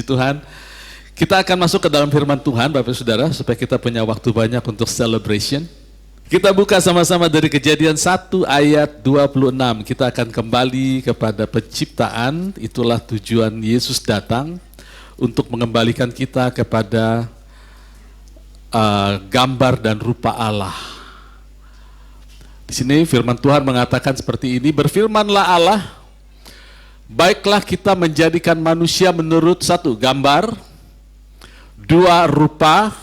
Tuhan. Kita akan masuk ke dalam firman Tuhan, Bapak Saudara, supaya kita punya waktu banyak untuk celebration. Kita buka sama-sama dari Kejadian 1 ayat 26. Kita akan kembali kepada penciptaan. Itulah tujuan Yesus datang untuk mengembalikan kita kepada gambar dan rupa Allah. Di sini firman Tuhan mengatakan seperti ini, berfirmanlah Allah, baiklah kita menjadikan manusia menurut 1, gambar, 2, rupa,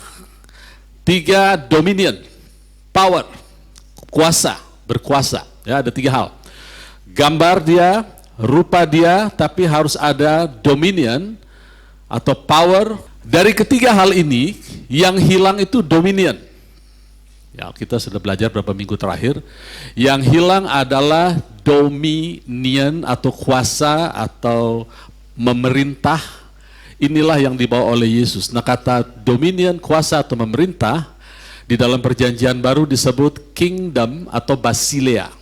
3, dominion, power, kuasa, berkuasa. Ya, ada 3 hal. Gambar dia, rupa dia, tapi harus ada dominion atau power. Dari ketiga hal ini, yang hilang itu dominion. Ya, kita sudah belajar beberapa minggu terakhir. Yang hilang adalah dominion atau kuasa atau memerintah. Inilah yang dibawa oleh Yesus. Nah, kata dominion, kuasa atau memerintah di dalam perjanjian baru disebut kingdom atau basileia.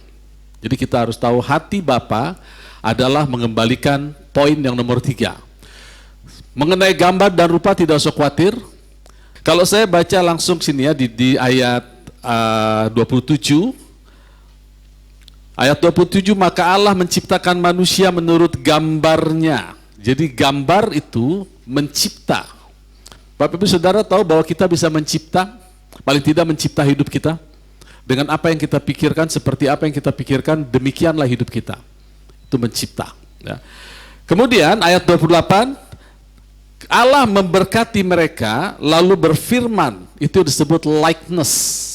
Jadi kita harus tahu hati Bapa adalah mengembalikan poin yang nomor 3. Mengenai gambar dan rupa tidak usah khawatir. Kalau saya baca langsung sini ya di ayat 27. Ayat 27, maka Allah menciptakan manusia menurut gambarnya. Jadi gambar itu mencipta. Bapak Ibu Saudara tahu bahwa kita bisa mencipta, paling tidak mencipta hidup kita. Dengan apa yang kita pikirkan, seperti apa yang kita pikirkan, demikianlah hidup kita. Itu mencipta. Ya. Kemudian ayat 28, Allah memberkati mereka, lalu berfirman, itu disebut likeness.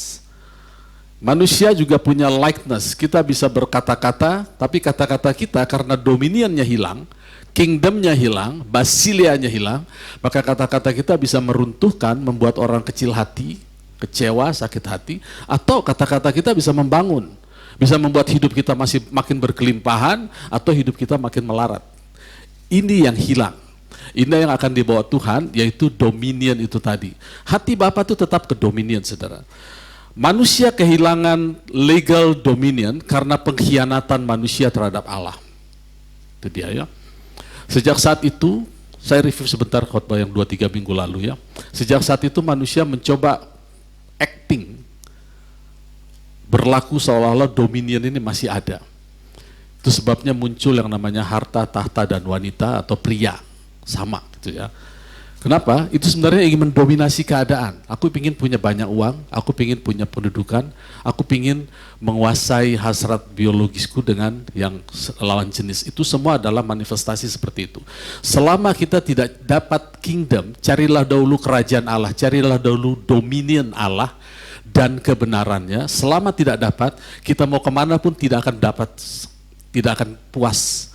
Manusia juga punya likeness, kita bisa berkata-kata, tapi kata-kata kita karena dominionnya hilang, kingdomnya hilang, basilianya hilang, maka kata-kata kita bisa meruntuhkan, membuat orang kecil hati, kecewa, sakit hati, atau kata-kata kita bisa membangun, bisa membuat hidup kita masih makin berkelimpahan, atau hidup kita makin melarat. Ini yang hilang. Ini yang akan dibawa Tuhan, yaitu dominion itu tadi. Hati Bapa itu tetap ke dominion, saudara. Manusia kehilangan legal dominion karena pengkhianatan manusia terhadap Allah. Itu dia ya. Sejak saat itu, saya review sebentar khotbah yang 2-3 minggu lalu ya. Sejak saat itu manusia mencoba acting, berlaku seolah-olah dominion ini masih ada. Itu sebabnya muncul yang namanya harta, tahta, dan wanita atau pria. Sama gitu ya. Kenapa? Itu sebenarnya ingin mendominasi keadaan. Aku ingin punya banyak uang, aku ingin punya pendudukan, aku ingin menguasai hasrat biologisku dengan yang lawan jenis. Itu semua adalah manifestasi seperti itu. Selama kita tidak dapat kingdom, carilah dahulu kerajaan Allah, carilah dahulu dominion Allah dan kebenarannya. Selama tidak dapat, kita mau kemana pun tidak akan dapat, tidak akan puas.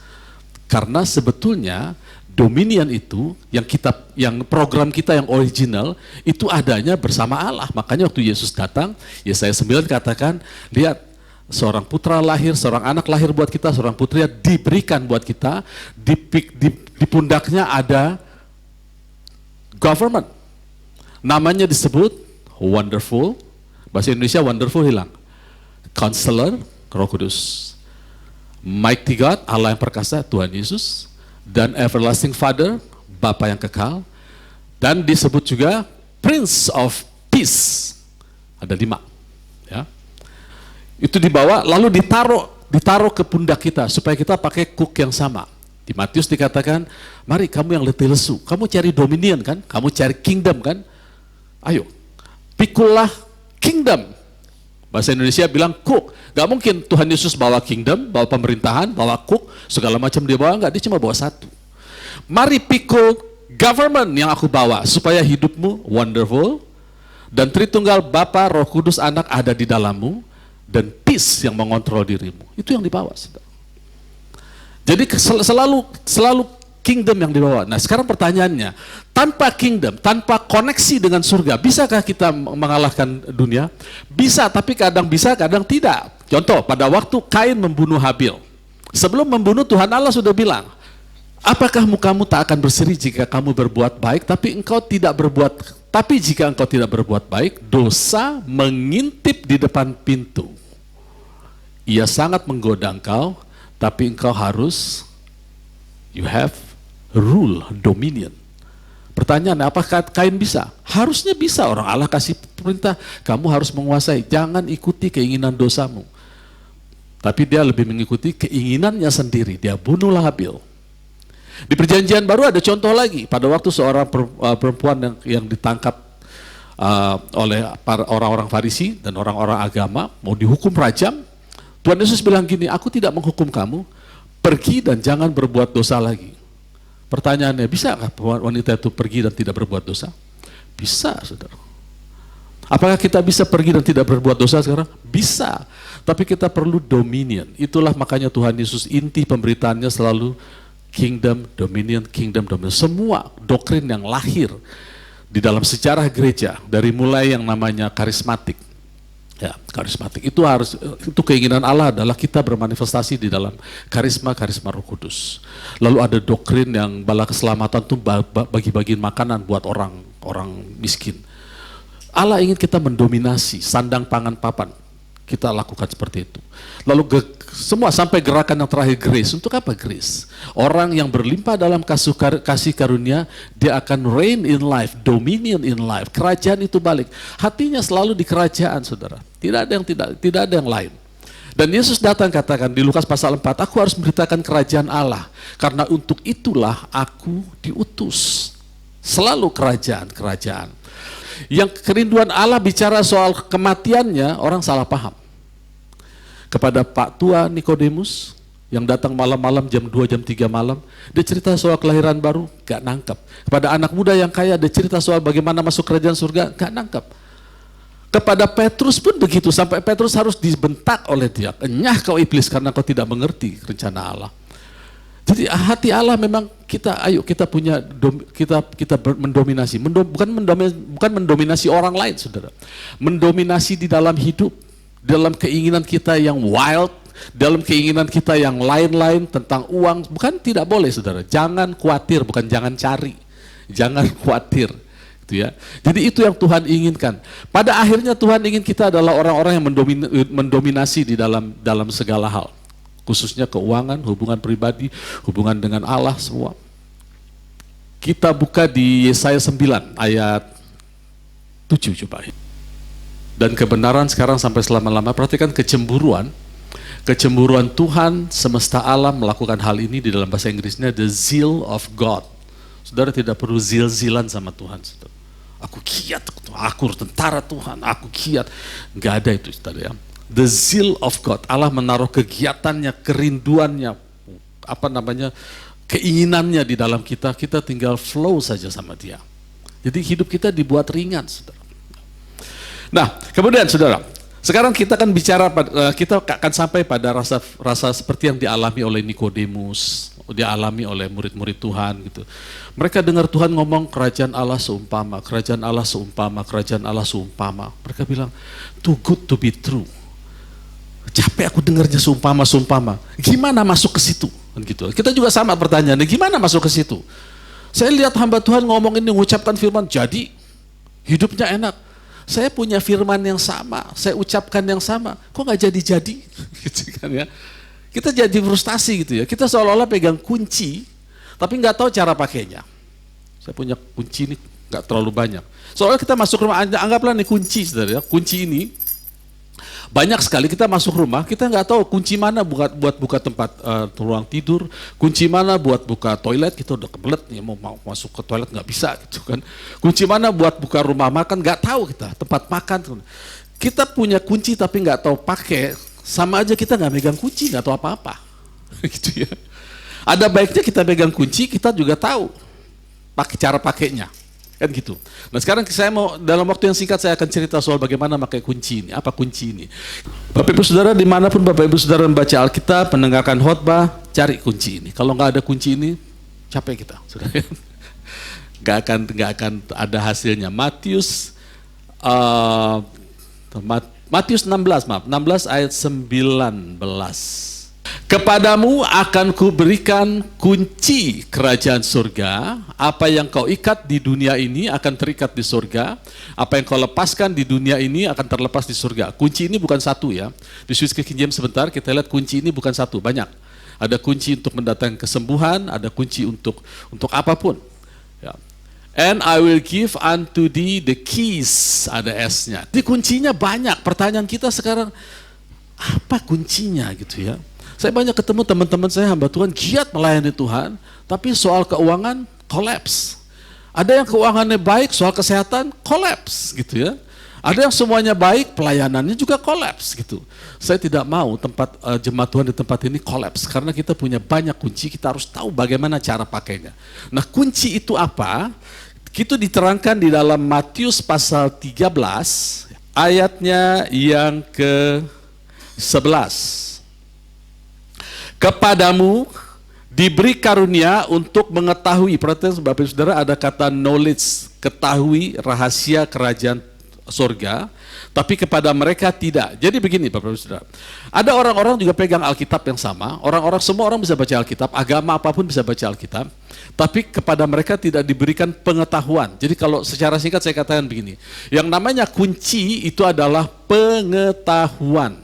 Karena sebetulnya dominion itu yang program kita yang original itu adanya bersama Allah. Makanya waktu Yesus datang, Yesaya 9 katakan, lihat seorang putra lahir, seorang anak lahir buat kita, seorang putri diberikan buat kita, di pundaknya ada government. Namanya disebut Wonderful, bahasa Indonesia Wonderful hilang. Counselor, Roh Kudus. Mighty God, Allah yang perkasa, Tuhan Yesus. Dan Everlasting Father, Bapa yang kekal. Dan disebut juga Prince of Peace. Ada 5. Ya. Itu dibawa lalu ditaruh ke pundak kita supaya kita pakai kuk yang sama. Di Matius dikatakan, mari kamu yang letih lesu, kamu cari dominion kan, kamu cari kingdom kan, ayo pikulah kingdom. Bahasa Indonesia bilang cook. Gak mungkin Tuhan Yesus bawa kingdom, bawa pemerintahan, bawa cook, segala macam dia bawa, enggak, dia cuma bawa 1. Mari pikul government yang aku bawa, supaya hidupmu wonderful, dan Tritunggal Bapa, Roh Kudus, Anak ada di dalammu, dan peace yang mengontrol dirimu. Itu yang dibawa. Jadi selalu kingdom yang dibawa. Nah sekarang pertanyaannya, tanpa kingdom, tanpa koneksi dengan surga, bisakah kita mengalahkan dunia? Bisa, tapi kadang bisa, kadang tidak. Contoh, pada waktu Kain membunuh Habil. Sebelum membunuh, Tuhan Allah sudah bilang, apakah mukamu tak akan berseri jika kamu berbuat baik, tapi jika engkau tidak berbuat baik, dosa mengintip di depan pintu. Ia sangat menggoda engkau, tapi engkau harus, you have rule, dominion. Pertanyaan, apakah Kain bisa? Harusnya bisa, orang Allah kasih perintah, kamu harus menguasai, jangan ikuti keinginan dosamu. Tapi dia lebih mengikuti keinginannya sendiri, dia bunuhlah Habil. Di perjanjian baru ada contoh lagi, pada waktu seorang perempuan yang ditangkap oleh orang-orang Farisi dan orang-orang agama, mau dihukum rajam, Tuhan Yesus bilang gini, aku tidak menghukum kamu, pergi dan jangan berbuat dosa lagi. Pertanyaannya, bisakah wanita itu pergi dan tidak berbuat dosa? Bisa, saudara. Apakah kita bisa pergi dan tidak berbuat dosa sekarang? Bisa, tapi kita perlu dominion. Itulah makanya Tuhan Yesus, inti pemberitaannya selalu kingdom, dominion, kingdom, dominion. Semua doktrin yang lahir di dalam sejarah gereja, dari mulai yang namanya karismatik, ya, karismatik itu keinginan Allah adalah kita bermanifestasi di dalam karisma Roh Kudus. Lalu ada doktrin yang bala keselamatan tuh bagi-bagiin makanan buat orang miskin. Allah ingin kita mendominasi sandang pangan papan. Kita lakukan seperti itu. Lalu semua sampai gerakan yang terakhir, grace. Untuk apa grace? Orang yang berlimpah dalam kasih karunia, dia akan reign in life, dominion in life. Kerajaan itu balik. Hatinya selalu di kerajaan, saudara. Tidak ada yang lain. Dan Yesus datang katakan di Lukas pasal 4, aku harus memberitakan kerajaan Allah. Karena untuk itulah aku diutus. Selalu kerajaan. Yang kerinduan Allah bicara soal kematiannya, orang salah paham. Kepada Pak Tua Nikodemus yang datang malam-malam jam 2, jam 3 malam, dia cerita soal kelahiran baru, gak nangkep. Kepada anak muda yang kaya, dia cerita soal bagaimana masuk kerajaan surga, gak nangkep. Kepada Petrus pun begitu, sampai Petrus harus dibentak oleh dia, enyah kau iblis karena kau tidak mengerti rencana Allah. Jadi hati Allah memang kita punya kita mendominasi, bukan mendominasi orang lain, saudara. Mendominasi di dalam hidup, dalam keinginan kita yang wild, dalam keinginan kita yang lain-lain tentang uang, bukan tidak boleh, saudara. Jangan khawatir, bukan jangan cari, jangan khawatir, gitu ya. Jadi itu yang Tuhan inginkan. Pada akhirnya Tuhan ingin kita adalah orang-orang yang mendominasi di dalam segala hal. Khususnya keuangan, hubungan pribadi, hubungan dengan Allah, semua. Kita buka di Yesaya 9 ayat 7 coba. Dan kebenaran sekarang sampai selama-lama, perhatikan kecemburuan Tuhan semesta alam melakukan hal ini. Di dalam bahasa Inggrisnya the zeal of God. Saudara tidak perlu zil-zilan sama Tuhan, saudara. Aku kiat, aku tentara Tuhan, aku kiat. Nggak ada itu, saudara ya. The zeal of God, Allah menaruh kegiatannya, kerinduannya, keinginannya di dalam kita tinggal flow saja sama dia. Jadi hidup kita dibuat ringan, saudara. Nah, kemudian saudara, sekarang kita akan bicara, kita akan sampai pada rasa seperti yang dialami oleh Nikodemus, dialami oleh murid-murid Tuhan gitu. Mereka dengar Tuhan ngomong kerajaan Allah seumpama, kerajaan Allah seumpama, kerajaan Allah seumpama. Mereka bilang, too good to be true. Capek aku dengarnya seumpama. Gimana masuk ke situ? Gitu. Kita juga sama pertanyaannya, gimana masuk ke situ? Saya lihat hamba Tuhan ngomong ini, mengucapkan firman, jadi hidupnya enak. Saya punya firman yang sama, saya ucapkan yang sama, kok nggak jadi-jadi? Gitu kan ya. Kita jadi frustasi gitu ya. Kita seolah-olah pegang kunci, tapi nggak tahu cara pakainya. Saya punya kunci ini nggak terlalu banyak. Soalnya kita masuk rumah, anggaplah nih kunci, saudara ya. Kunci ini banyak sekali, kita masuk rumah, kita nggak tahu kunci mana buat buka tempat ruang tidur, kunci mana buat buka toilet, kita udah kebelet nih mau masuk ke toilet nggak bisa gitu kan. Kunci mana buat buka rumah makan, nggak tahu kita, tempat makan. Kita punya kunci tapi nggak tahu pakai, sama aja kita nggak megang kunci, nggak tahu apa-apa. Gitu ya. Ada baiknya kita megang kunci, kita juga tahu cara pakainya. Kan gitu. Nah sekarang saya mau dalam waktu yang singkat saya akan cerita soal bagaimana pakai kunci ini. Apa kunci ini? Bapak Ibu Saudara, dimanapun Bapak Ibu Saudara membaca Alkitab, mendengarkan khotbah, cari kunci ini. Kalau nggak ada kunci ini, capek kita. Nggak akan ada hasilnya. Matius 16 ayat 19. Kepadamu akan kuberikan kunci kerajaan surga. Apa yang kau ikat di dunia ini akan terikat di surga. Apa yang kau lepaskan di dunia ini akan terlepas di surga. Kunci ini bukan satu ya. Di switch ke King James sebentar, kita lihat kunci ini bukan satu, banyak. Ada kunci untuk mendatangkan kesembuhan, ada kunci untuk apapun. Ya. And I will give unto thee the keys, ada S-nya. Jadi kuncinya banyak. Pertanyaan kita sekarang, apa kuncinya gitu ya? Saya banyak ketemu teman-teman saya hamba Tuhan giat melayani Tuhan, tapi soal keuangan collapse. Ada yang keuangannya baik, soal kesehatan collapse gitu ya. Ada yang semuanya baik, pelayanannya juga kolaps gitu. Saya tidak mau tempat jemaat Tuhan di tempat ini kolaps karena kita punya banyak kunci, kita harus tahu bagaimana cara pakainya. Nah, kunci itu apa? Itu diterangkan di dalam Matius pasal 13 ayatnya yang ke-11. Kepadamu diberi karunia untuk mengetahui, perhatian Bapak Ibu Saudara, ada kata knowledge, ketahui rahasia kerajaan surga, tapi kepada mereka tidak. Jadi begini Bapak Ibu Saudara, ada orang-orang juga pegang Alkitab yang sama, semua orang bisa baca Alkitab, agama apapun bisa baca Alkitab, tapi kepada mereka tidak diberikan pengetahuan. Jadi kalau secara singkat saya katakan begini, yang namanya kunci itu adalah pengetahuan,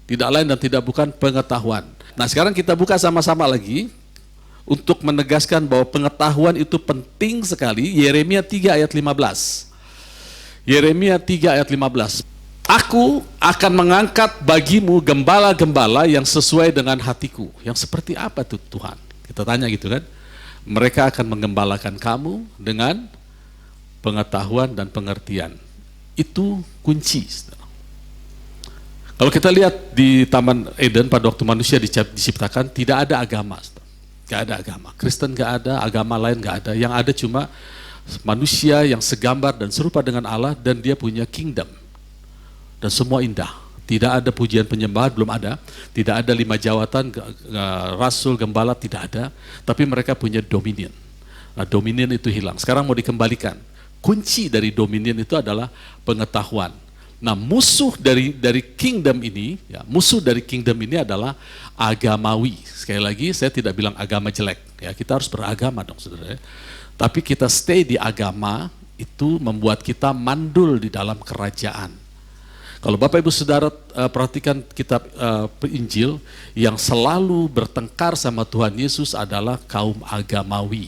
tidak lain dan tidak bukan pengetahuan. Nah sekarang kita buka sama-sama lagi untuk menegaskan bahwa pengetahuan itu penting sekali. Yeremia 3 ayat 15. Yeremia 3 ayat 15. Aku akan mengangkat bagimu gembala-gembala yang sesuai dengan hatiku. Yang seperti apa tuh Tuhan? Kita tanya gitu kan. Mereka akan menggembalakan kamu dengan pengetahuan dan pengertian. Itu kunci. Kalau kita lihat di Taman Eden pada waktu manusia diciptakan, tidak ada agama. Gak ada agama. Kristen gak ada, agama lain gak ada. Yang ada cuma manusia yang segambar dan serupa dengan Allah, dan dia punya kingdom dan semua indah. Tidak ada pujian penyembahan, belum ada. Tidak ada 5 jawatan, rasul, gembala, tidak ada. Tapi mereka punya dominion. Nah, dominion itu hilang, sekarang mau dikembalikan. Kunci dari dominion itu adalah pengetahuan. Nah, musuh dari kingdom ini, ya, musuh dari kingdom ini adalah agamawi. Sekali lagi, saya tidak bilang agama jelek, ya, kita harus beragama dong, saudara. Tapi kita stay di agama itu membuat kita mandul di dalam kerajaan. Kalau Bapak Ibu Saudara perhatikan kitab Injil, yang selalu bertengkar sama Tuhan Yesus adalah kaum agamawi.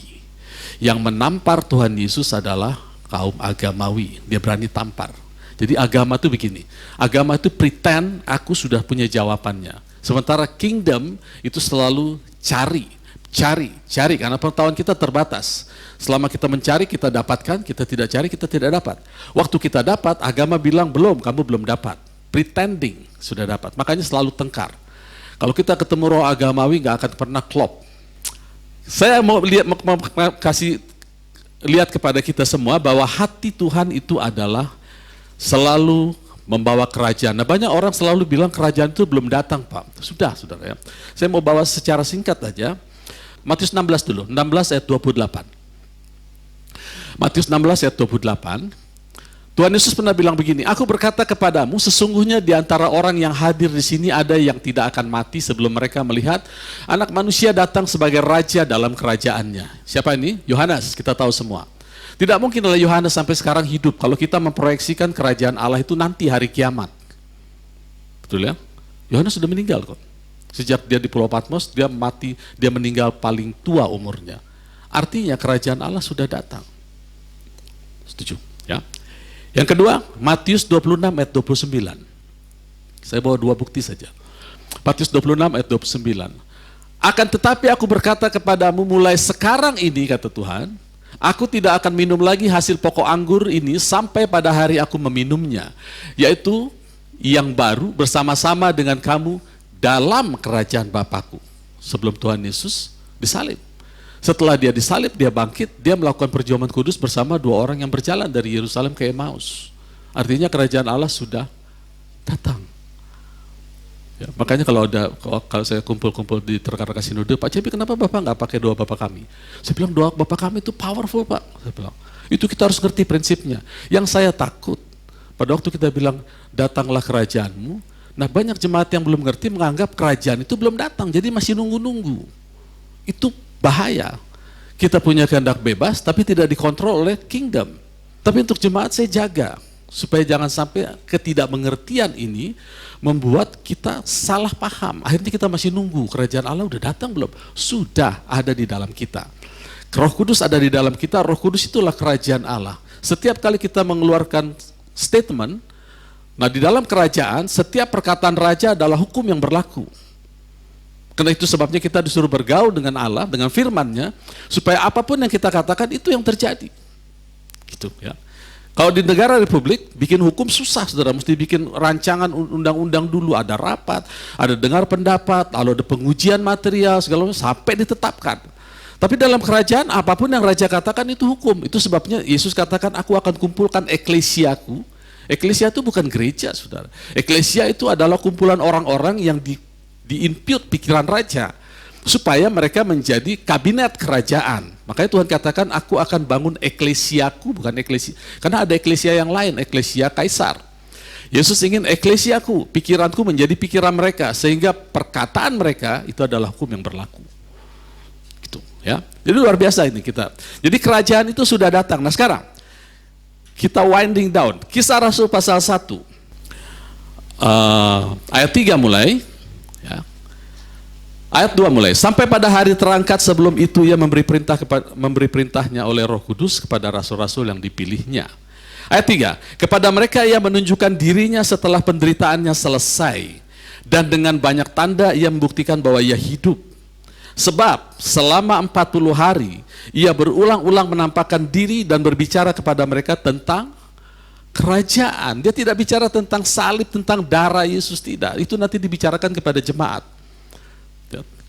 Yang menampar Tuhan Yesus adalah kaum agamawi. Dia berani tampar. Jadi agama itu begini, agama itu pretend aku sudah punya jawabannya. Sementara kingdom itu selalu cari, karena pengetahuan kita terbatas. Selama kita mencari, kita dapatkan, kita tidak cari, kita tidak dapat. Waktu kita dapat, agama bilang belum, kamu belum dapat. Pretending sudah dapat, makanya selalu tengkar. Kalau kita ketemu roh agamawi, nggak akan pernah klop. Saya mau kasih lihat kepada kita semua bahwa hati Tuhan itu adalah selalu membawa kerajaan. Nah, banyak orang selalu bilang kerajaan itu belum datang, Pak. Sudah, saudara ya. Saya mau bawa secara singkat aja. Matius 16 dulu, 16 ayat 28. Matius 16 ayat 28. Tuhan Yesus pernah bilang begini, aku berkata kepadamu, sesungguhnya di antara orang yang hadir di sini ada yang tidak akan mati sebelum mereka melihat Anak Manusia datang sebagai raja dalam kerajaannya. Siapa ini? Yohanes, kita tahu semua. Tidak mungkin oleh Yohanes sampai sekarang hidup kalau kita memproyeksikan kerajaan Allah itu nanti hari kiamat. Betul ya? Yohanes sudah meninggal kok. Sejak dia di Pulau Patmos, dia mati, dia meninggal paling tua umurnya. Artinya kerajaan Allah sudah datang. Setuju? Ya. Yang kedua, Matius 26 ayat 29. Saya bawa 2 bukti saja. Matius 26 ayat 29. Akan tetapi aku berkata kepadamu, mulai sekarang ini, kata Tuhan, aku tidak akan minum lagi hasil pokok anggur ini sampai pada hari aku meminumnya, yaitu yang baru bersama-sama dengan kamu dalam kerajaan Bapakku. Sebelum Tuhan Yesus disalib. Setelah dia disalib, dia bangkit, dia melakukan perjamuan kudus bersama 2 orang yang berjalan dari Yerusalem ke Emmaus. Artinya kerajaan Allah sudah datang. Ya, makanya kalau saya kumpul-kumpul di rekan-rekan sinode, Pak Cepi, kenapa Bapak nggak pakai doa Bapak kami? Saya bilang doa Bapak kami itu powerful, Pak. Saya bilang, itu kita harus ngerti prinsipnya. Yang saya takut, pada waktu kita bilang datanglah kerajaanmu, nah banyak jemaat yang belum ngerti menganggap kerajaan itu belum datang, jadi masih nunggu-nunggu. Itu bahaya. Kita punya kehendak bebas, tapi tidak dikontrol oleh kingdom. Tapi untuk jemaat saya jaga, supaya jangan sampai ketidakmengertian ini membuat kita salah paham. Akhirnya kita masih nunggu, kerajaan Allah udah datang belum? Sudah ada di dalam kita. Roh Kudus ada di dalam kita, Roh Kudus itulah kerajaan Allah. Setiap kali kita mengeluarkan statement, nah di dalam kerajaan, setiap perkataan raja adalah hukum yang berlaku. Karena itu sebabnya kita disuruh bergaul dengan Allah, dengan firman-Nya, supaya apapun yang kita katakan itu yang terjadi. Gitu ya. Kalau di negara republik, bikin hukum susah, saudara. Mesti bikin rancangan undang-undang dulu, ada rapat, ada dengar pendapat, lalu ada pengujian material, segala macam, sampai ditetapkan. Tapi dalam kerajaan, apapun yang raja katakan itu hukum. Itu sebabnya Yesus katakan, aku akan kumpulkan eklesiaku. Eklesia itu bukan gereja, saudara. Eklesia itu adalah kumpulan orang-orang yang di-impute pikiran raja, supaya mereka menjadi kabinet kerajaan. Makanya Tuhan katakan, aku akan bangun eklesiaku, bukan eklesia. Karena ada eklesia yang lain, eklesia kaisar. Yesus ingin eklesiaku, pikiranku menjadi pikiran mereka, sehingga perkataan mereka itu adalah hukum yang berlaku. Ya, jadi luar biasa ini kita. Jadi kerajaan itu sudah datang. Nah sekarang kita winding down. Kisah Rasul pasal 1 ayat 3 mulai ya. Ayat 2 mulai. Sampai pada hari terangkat sebelum itu ia memberi perintahnya oleh Roh Kudus kepada rasul-rasul yang dipilihnya. Ayat 3, kepada mereka ia menunjukkan dirinya setelah penderitaannya selesai, dan dengan banyak tanda ia membuktikan bahwa ia hidup. Sebab selama 40 hari ia berulang-ulang menampakkan diri dan berbicara kepada mereka tentang kerajaan. Dia tidak bicara tentang salib, tentang darah Yesus, tidak. Itu nanti dibicarakan kepada jemaat.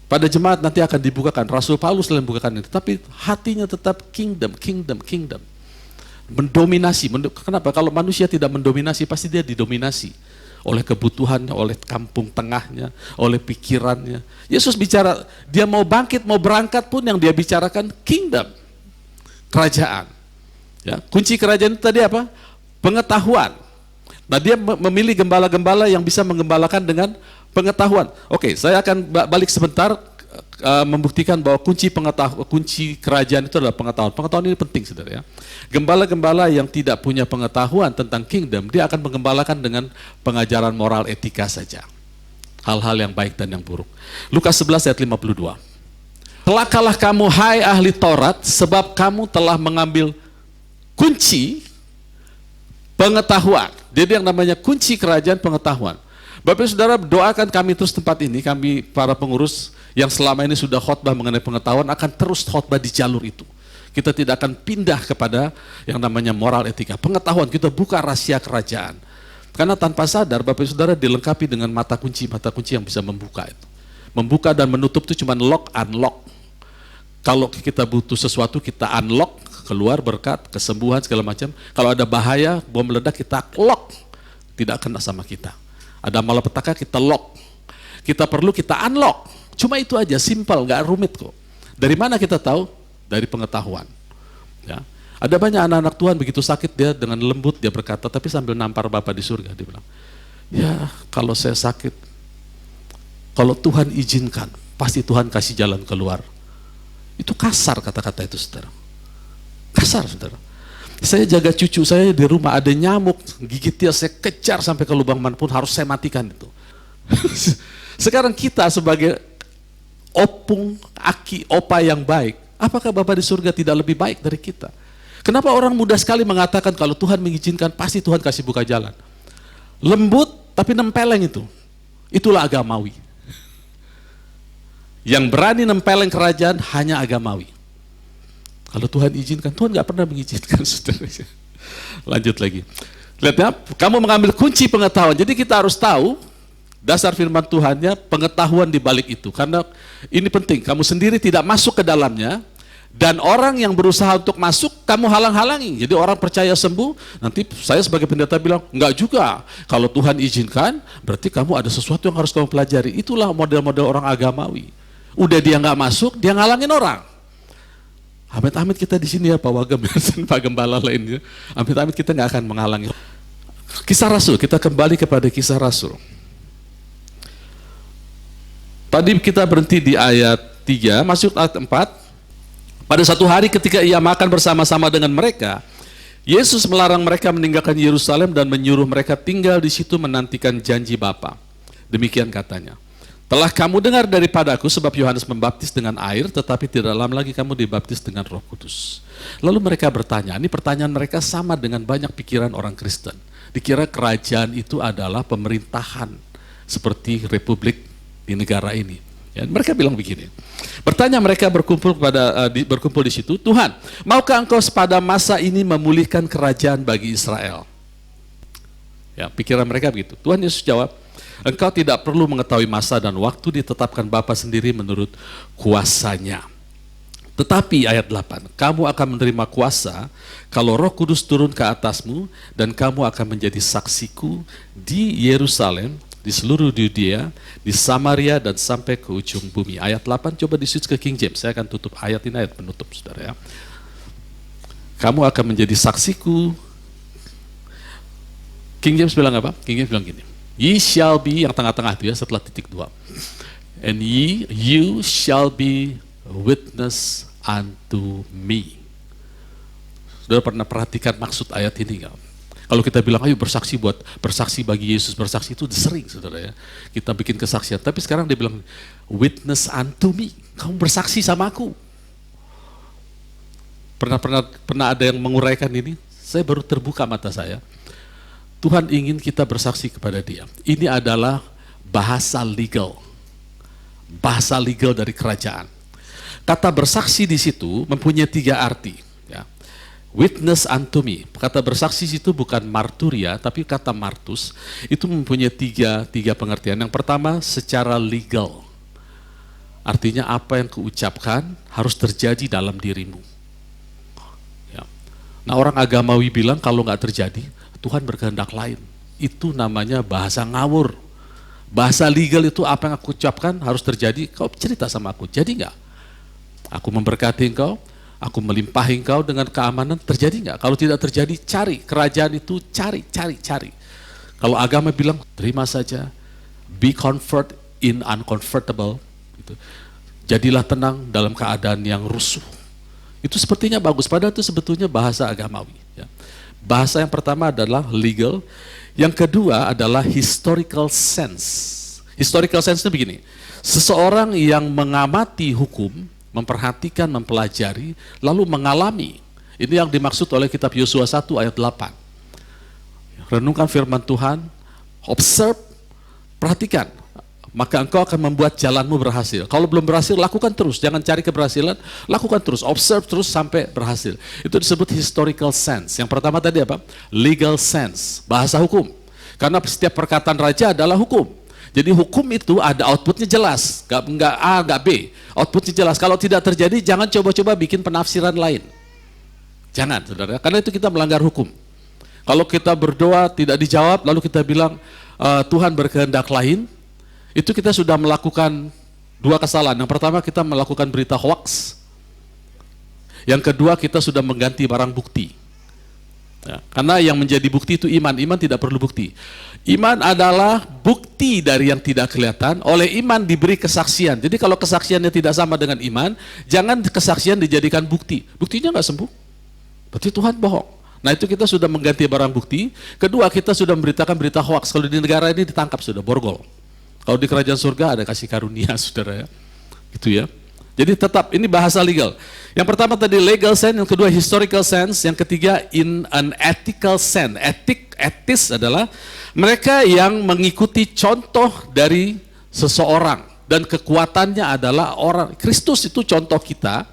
Pada jemaat nanti akan dibukakan. Rasul Paulus yang membukakan itu. Tapi hatinya tetap kingdom. Mendominasi. Kenapa? Kalau manusia tidak mendominasi, pasti dia didominasi oleh kebutuhannya, oleh kampung tengahnya, oleh pikirannya. Yesus bicara, dia mau bangkit, mau berangkat pun yang dia bicarakan kingdom, kerajaan. Ya, kunci kerajaan itu tadi apa? Pengetahuan. Nah dia memilih gembala-gembala yang bisa menggembalakan dengan pengetahuan. Oke, saya akan balik sebentar membuktikan bahwa kunci kerajaan itu adalah pengetahuan. Pengetahuan ini penting, saudara ya. Gembala-gembala yang tidak punya pengetahuan tentang kingdom, dia akan menggembalakan dengan pengajaran moral etika saja. Hal-hal yang baik dan yang buruk. Lukas 11 ayat 52. Celakalah kamu hai ahli Taurat, sebab kamu telah mengambil kunci pengetahuan. Jadi yang namanya kunci kerajaan pengetahuan. Bapak Saudara, doakan kami terus tempat ini, kami para pengurus yang selama ini sudah khotbah mengenai pengetahuan akan terus khotbah di jalur itu. Kita tidak akan pindah kepada yang namanya moral etika. Pengetahuan, kita buka rahasia kerajaan. Karena tanpa sadar Bapak Saudara dilengkapi dengan mata kunci yang bisa membuka itu. Membuka dan menutup itu cuma lock, unlock. Kalau kita butuh sesuatu kita unlock, keluar berkat, kesembuhan segala macam. Kalau ada bahaya, bom meledak kita lock, tidak kena sama kita. Ada malapetaka kita lock. Kita perlu kita unlock. Cuma itu aja, simple, nggak rumit kok. Dari mana kita tahu? Dari pengetahuan. Ya. Ada banyak anak-anak Tuhan begitu sakit dia dengan lembut dia berkata, tapi sambil nampar Bapa di surga dia bilang, ya kalau saya sakit, kalau Tuhan izinkan, pasti Tuhan kasih jalan keluar. Itu kasar kata-kata itu, saudara. Kasar, saudara. Saya jaga cucu saya di rumah, ada nyamuk gigit dia, saya kejar sampai ke lubang manapun, harus saya matikan itu. Sekarang kita sebagai opung, aki, opa yang baik, apakah Bapa di surga tidak lebih baik dari kita? Kenapa orang mudah sekali mengatakan kalau Tuhan mengizinkan pasti Tuhan kasih buka jalan? Lembut tapi nempeleng itu. Itulah agamawi. Yang berani nempeleng kerajaan hanya agamawi. Kalau Tuhan izinkan, Tuhan nggak pernah mengizinkan, saudara. Lanjut lagi. Lihat ya, kamu mengambil kunci pengetahuan. Jadi kita harus tahu dasar firman Tuhannya, pengetahuan di balik itu. Karena ini penting, kamu sendiri tidak masuk ke dalamnya, dan orang yang berusaha untuk masuk, kamu halang-halangi. Jadi orang percaya sembuh, nanti saya sebagai pendeta bilang, enggak juga. Kalau Tuhan izinkan, berarti kamu ada sesuatu yang harus kamu pelajari. Itulah model-model orang agamawi. Udah dia nggak masuk, dia ngalangin orang. Amit-amit kita di sini ya Pak Wagem dan Pak Gembala lainnya. Amit-amit kita nggak akan menghalangi. Kisah Rasul, kita kembali kepada kisah Rasul. Tadi kita berhenti di ayat 3, masuk ayat 4. Pada satu hari ketika ia makan bersama-sama dengan mereka, Yesus melarang mereka meninggalkan Yerusalem dan menyuruh mereka tinggal di situ menantikan janji Bapa. Demikian katanya. Telah kamu dengar daripadaku sebab Yohanes membaptis dengan air, tetapi tidak lama lagi kamu dibaptis dengan Roh Kudus. Lalu mereka bertanya, ini pertanyaan mereka sama dengan banyak pikiran orang Kristen. Dikira kerajaan itu adalah pemerintahan seperti republik di negara ini. Ya, mereka bilang begini. Bertanya mereka berkumpul di situ, Tuhan, maukah engkau pada masa ini memulihkan kerajaan bagi Israel? Ya, pikiran mereka begitu. Tuhan Yesus jawab, engkau tidak perlu mengetahui masa dan waktu ditetapkan Bapa sendiri menurut kuasanya. Tetapi ayat 8, kamu akan menerima kuasa kalau Roh Kudus turun ke atasmu dan kamu akan menjadi saksiku di Yerusalem, di seluruh Yudea, di Samaria dan sampai ke ujung bumi. Ayat 8 coba di-switch ke King James. Saya akan tutup ayat ini, ayat penutup saudara ya. Kamu akan menjadi saksiku. King James bilang apa? King James bilang gini. Ye shall be, yang tengah-tengah itu ya, setelah titik 2. And you shall be witness unto me. Saudara pernah perhatikan maksud ayat ini enggak? Kalau kita bilang, ayo bersaksi bagi Yesus, bersaksi itu sering saudara ya. Kita bikin kesaksian, tapi sekarang dia bilang, witness unto me. Kamu bersaksi sama aku. Pernah ada yang menguraikan ini? Saya baru terbuka mata saya. Tuhan ingin kita bersaksi kepada Dia. Ini adalah bahasa legal dari kerajaan. Kata bersaksi di situ mempunyai 3 arti. Ya. Witness unto me. Kata bersaksi itu bukan marturia, tapi kata martus itu mempunyai tiga pengertian. Yang pertama secara legal. Artinya apa yang kuucapkan harus terjadi dalam dirimu. Ya. Nah orang agamawi bilang kalau nggak terjadi, Tuhan berkehendak lain. Itu namanya bahasa ngawur. Bahasa legal itu apa yang aku ucapkan harus terjadi. Kau cerita sama aku, jadi enggak? Aku memberkati engkau, aku melimpahi engkau dengan keamanan, terjadi enggak? Kalau tidak terjadi, cari. Kerajaan itu cari. Kalau agama bilang, terima saja. Be comfort in uncomfortable. Gitu. Jadilah tenang dalam keadaan yang rusuh. Itu sepertinya bagus, padahal itu sebetulnya bahasa agamawi. Ya. Bahasa yang pertama adalah legal, yang kedua adalah historical sense. Historical sense itu begini, seseorang yang mengamati hukum, memperhatikan, mempelajari, lalu mengalami. Ini yang dimaksud oleh kitab Yosua 1 ayat 8. Renungkan firman Tuhan, observe, perhatikan. Maka engkau akan membuat jalanmu berhasil. Kalau belum berhasil, lakukan terus. Jangan cari keberhasilan, lakukan terus. Observe terus sampai berhasil. Itu disebut historical sense. Yang pertama tadi apa? Legal sense, bahasa hukum. Karena setiap perkataan raja adalah hukum. Jadi hukum itu ada outputnya jelas. Nggak A, nggak B. Outputnya jelas. Kalau tidak terjadi, jangan coba-coba bikin penafsiran lain. Jangan, saudara. Karena itu kita melanggar hukum. Kalau kita berdoa tidak dijawab, lalu kita bilang, Tuhan berkehendak lain, itu kita sudah melakukan 2 kesalahan. Yang pertama kita melakukan berita hoax. Yang kedua kita sudah mengganti barang bukti. Ya, karena yang menjadi bukti itu iman. Iman tidak perlu bukti. Iman adalah bukti dari yang tidak kelihatan. Oleh iman diberi kesaksian. Jadi kalau kesaksiannya tidak sama dengan iman, jangan kesaksian dijadikan bukti. Buktinya nggak sembuh. Berarti Tuhan bohong. Nah itu kita sudah mengganti barang bukti. Kedua kita sudah memberitakan berita hoax. Kalau di negara ini ditangkap sudah borgol. Kalau di kerajaan surga ada kasih karunia, saudara ya. Gitu ya. Jadi tetap, ini bahasa legal. Yang pertama tadi legal sense, yang kedua historical sense, yang ketiga in an ethical sense. Etis adalah mereka yang mengikuti contoh dari seseorang. Dan kekuatannya adalah orang, Kristus itu contoh kita.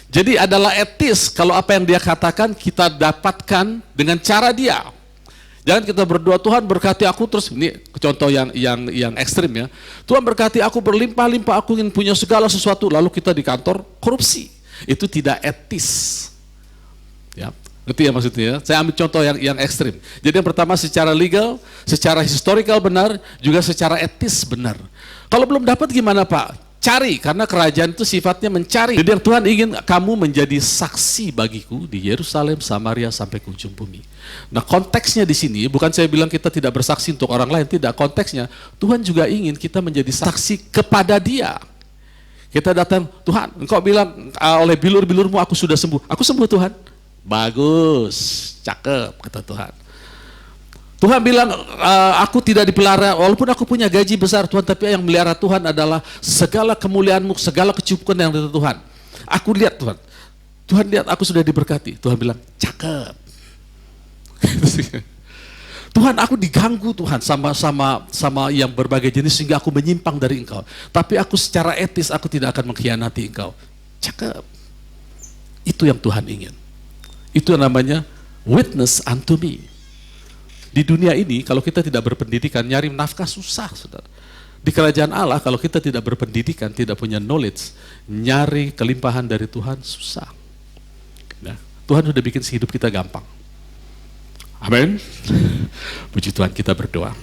Jadi adalah etis, kalau apa yang dia katakan kita dapatkan dengan cara dia. Jangan kita berdoa, Tuhan berkati aku, terus ini contoh yang ekstrim ya. Tuhan berkati aku berlimpah-limpah, aku ingin punya segala sesuatu, lalu kita di kantor korupsi. Itu tidak etis. Ya, ngerti ya maksudnya ya? Saya ambil contoh yang ekstrim. Jadi yang pertama secara legal, secara historical benar, juga secara etis benar. Kalau belum dapat gimana Pak? Cari, karena kerajaan itu sifatnya mencari. Jadi yang Tuhan ingin kamu menjadi saksi bagiku di Yerusalem, Samaria, sampai ke ujung bumi. Nah konteksnya di sini, bukan saya bilang kita tidak bersaksi untuk orang lain, tidak. Konteksnya, Tuhan juga ingin kita menjadi saksi kepada Dia. Kita datang, Tuhan, Engkau bilang oleh bilur-bilurmu aku sudah sembuh. Aku sembuh Tuhan. Bagus, cakep, kata Tuhan. Tuhan bilang, aku tidak dipelihara, walaupun aku punya gaji besar Tuhan, tapi yang melihara Tuhan adalah segala kemuliaanmu, segala kecukupan yang dari Tuhan. Aku lihat Tuhan, Tuhan lihat aku sudah diberkati. Tuhan bilang, cakep. Tuhan, aku diganggu Tuhan sama yang berbagai jenis sehingga aku menyimpang dari Engkau. Tapi aku secara etis aku tidak akan mengkhianati Engkau. Cakep. Itu yang Tuhan ingin. Itu yang namanya witness unto me. Di dunia ini kalau kita tidak berpendidikan, nyari nafkah susah, saudara. Di kerajaan Allah kalau kita tidak berpendidikan, tidak punya knowledge, nyari kelimpahan dari Tuhan susah. Nah, Tuhan sudah bikin hidup kita gampang. Amin. Puji Tuhan, kita berdoa.